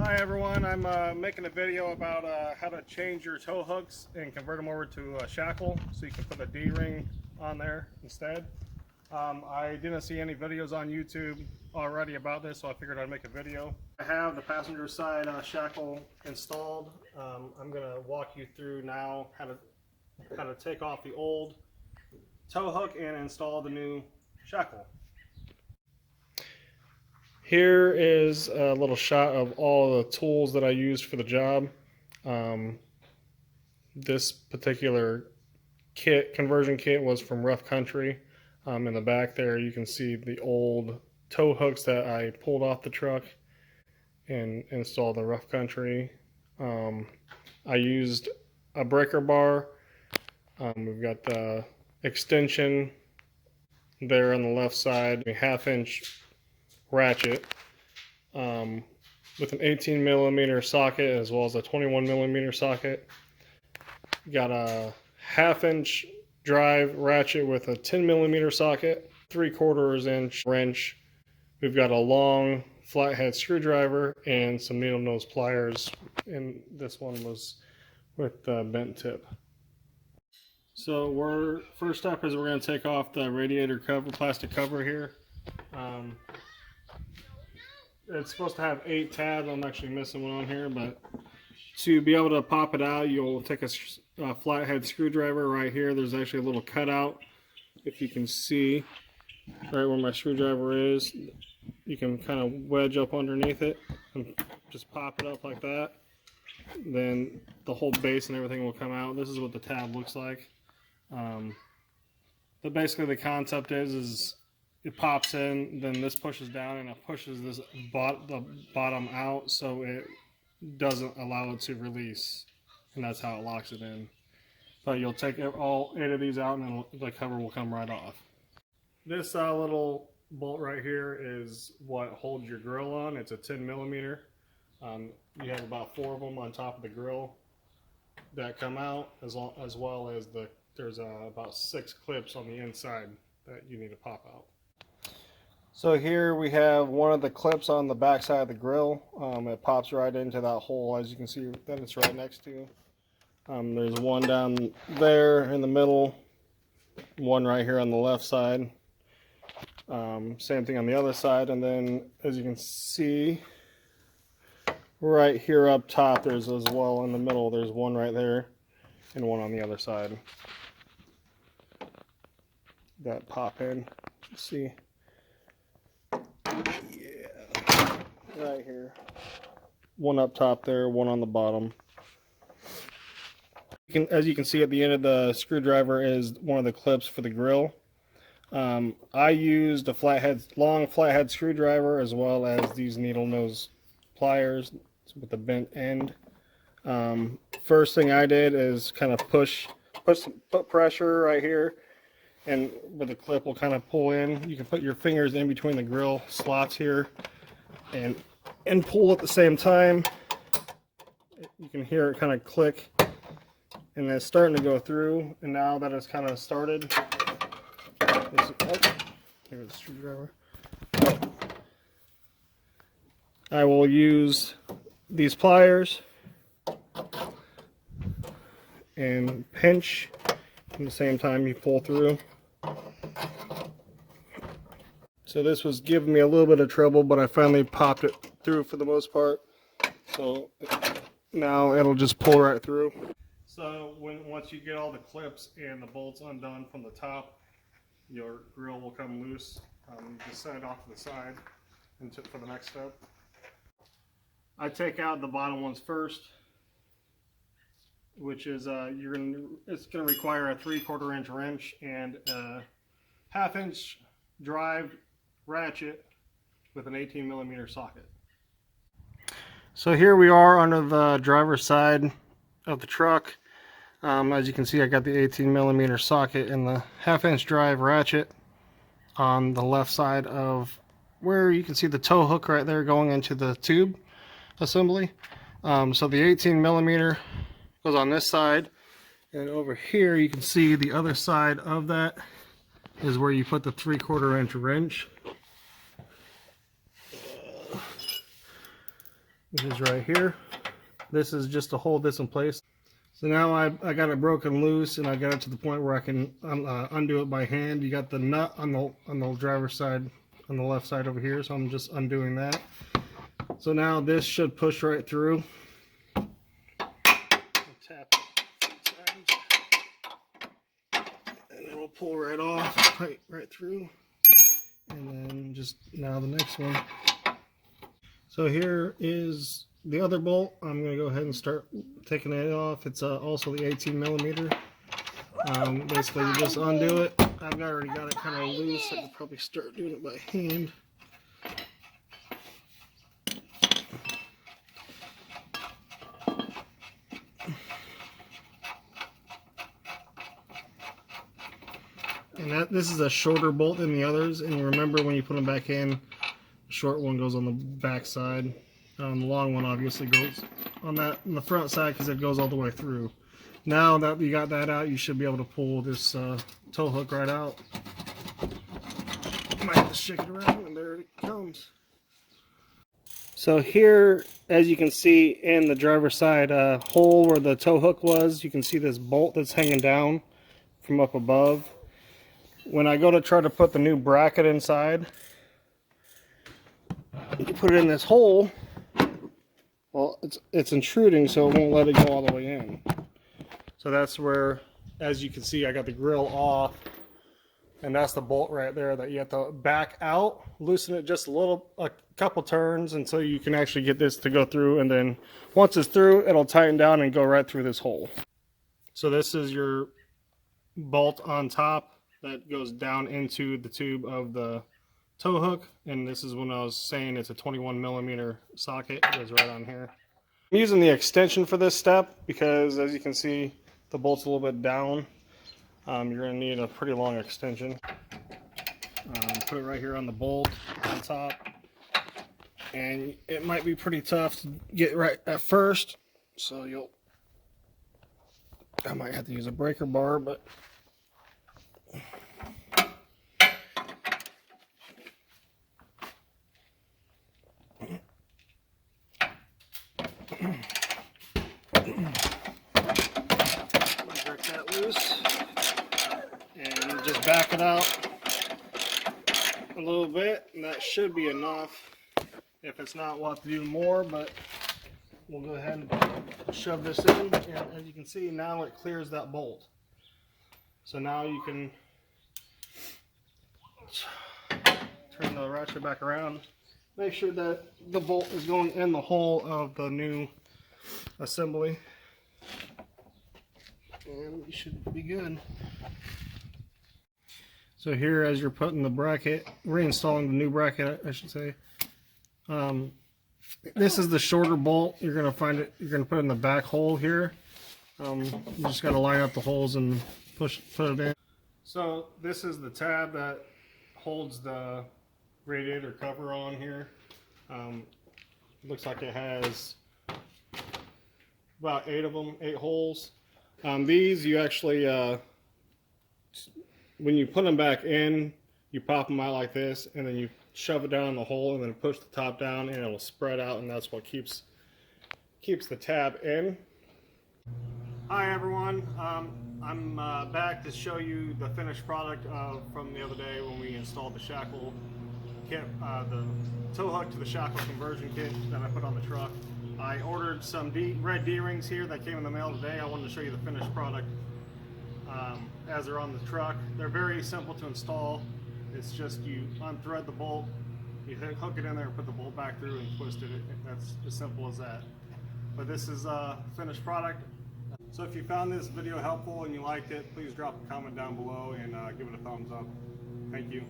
Hi everyone, I'm making a video about how to change your tow hooks and convert them over to a shackle so you can put a D-ring on there instead. I didn't see any videos on YouTube already about this, so I figured I'd make a video. I have the passenger side shackle installed. I'm going to walk you through now how to take off the old tow hook and install the new shackle. Here is a little shot of all the tools that I used for the job. This particular conversion kit was from Rough Country. In the back there you can see the old tow hooks that I pulled off the truck and installed the Rough Country. I used a breaker bar. We've got the extension there on the left side, a 1/2 inch ratchet with an 18mm socket as well as a 21mm socket. Got a 1/2 inch drive ratchet with a 10mm socket, 3/4 inch wrench. We've got a long flathead screwdriver and some needle nose pliers, and this one was with the bent tip. So first step is we're going to take off the radiator cover, plastic cover here. It's supposed to have 8 tabs. I'm actually missing one on here, but to be able to pop it out, you'll take a flathead screwdriver right here. There's actually a little cutout, if you can see, right where my screwdriver is. You can kind of wedge up underneath it and just pop it up like that. Then the whole base and everything will come out. This is what the tab looks like. But basically the concept is it pops in, then this pushes down, and it pushes the bottom out so it doesn't allow it to release, and that's how it locks it in. But you'll take all 8 of these out and the cover will come right off. This little bolt right here is what holds your grill on. It's a 10mm. You have about 4 of them on top of the grill that come out, as well as there's about 6 clips on the inside that you need to pop out. So here we have one of the clips on the back side of the grill. It pops right into that hole, as you can see that it's right next to. There's one down there in the middle, one right here on the left side. Same thing on the other side, and then as you can see right here up top, there's as well in the middle, there's one right there and one on the other side that pop in. Let's see. Yeah, right here. One up top there, one on the bottom. As you can see at the end of the screwdriver is one of the clips for the grill. I used a long flathead screwdriver as well as these needle nose pliers with the bent end. First thing I did is kind of put pressure right here, and where the clip will kind of pull in. You can put your fingers in between the grill slots here and pull at the same time. You can hear it kind of click, and it's starting to go through. And now that it's kind of started, here's the screwdriver. I will use these pliers and pinch at the same time you pull through. So this was giving me a little bit of trouble, but I finally popped it through for the most part. So now it'll just pull right through. So once you get all the clips and the bolts undone from the top, your grill will come loose. You just set it off to the side for the next step. I take out the bottom ones first, which is it's going to require a 3/4 inch wrench and a 1/2 inch drive ratchet with an 18mm socket. So here we are under the driver's side of the truck. As you can see, I got the 18mm socket and the 1/2 inch drive ratchet on the left side of where you can see the tow hook right there going into the tube assembly. So the 18mm goes on this side, and over here you can see the other side of that is where you put the 3/4 inch wrench. which is right here. This is just to hold this in place. So now I got it broken loose, and I got it to the point where I can undo it by hand. You got the nut on the driver's side, on the left side over here, so I'm just undoing that. So now this should push right through. Tap it and it will pull right off, right through. And then just now the next one. So here is the other bolt. I'm going to go ahead and start taking it off. It's also the 18 millimeter. Basically, you just undo it. I've already got it kind of loose. I could probably start doing it by hand. And this is a shorter bolt than the others. And you remember when you put them back in, the short one goes on the back side. The long one obviously goes on the front side because it goes all the way through. Now that you got that out, you should be able to pull this tow hook right out. Might have to shake it around, and there it comes. So here, as you can see in the driver's side hole where the tow hook was, you can see this bolt that's hanging down from up above. When I go to try to put the new bracket inside, you put it in this hole. Well, it's intruding, so it won't let it go all the way in. So that's where, as you can see, I got the grill off, and that's the bolt right there that you have to back out, loosen it just a couple turns until you can actually get this to go through, and then once it's through, it'll tighten down and go right through this hole. So this is your bolt on top that goes down into the tube of the tow hook, and this is when I was saying it's a 21 millimeter socket. It goes right on here. I'm using the extension for this step because, as you can see, the bolt's a little bit down. You're going to need a pretty long extension. Put it right here on the bolt on top, and it might be pretty tough to get right at first, so I might have to use a breaker bar, but break that loose and just back it out a little bit, and that should be enough. If it's not, we'll have to do more, but we'll go ahead and shove this in, and as you can see, now it clears that bolt. So now you can turn the ratchet back around, make sure that the bolt is going in the hole of the new assembly, and we should be good. So here, as you're putting the bracket, reinstalling the new bracket, I should say, this is the shorter bolt. You're going to find it, you're going to put it in the back hole here. You just got to line up the holes and put it in. So this is the tab that holds the radiator cover on here. Looks like it has about 8 of them, 8 holes. These you actually, when you put them back in, you pop them out like this, and then you shove it down in the hole, and then push the top down, and it'll spread out, and that's what keeps the tab in. Hi everyone, I'm back to show you the finished product from the other day when we installed the Shackle kit, the tow hook to the Shackle Conversion Kit that I put on the truck. I ordered some red D-rings here that came in the mail today. I wanted to show you the finished product as they're on the truck. They're very simple to install. It's just you unthread the bolt, you hook it in there and put the bolt back through and twist it. That's as simple as that. But this is a finished product. So if you found this video helpful and you liked it, please drop a comment down below and give it a thumbs up. Thank you.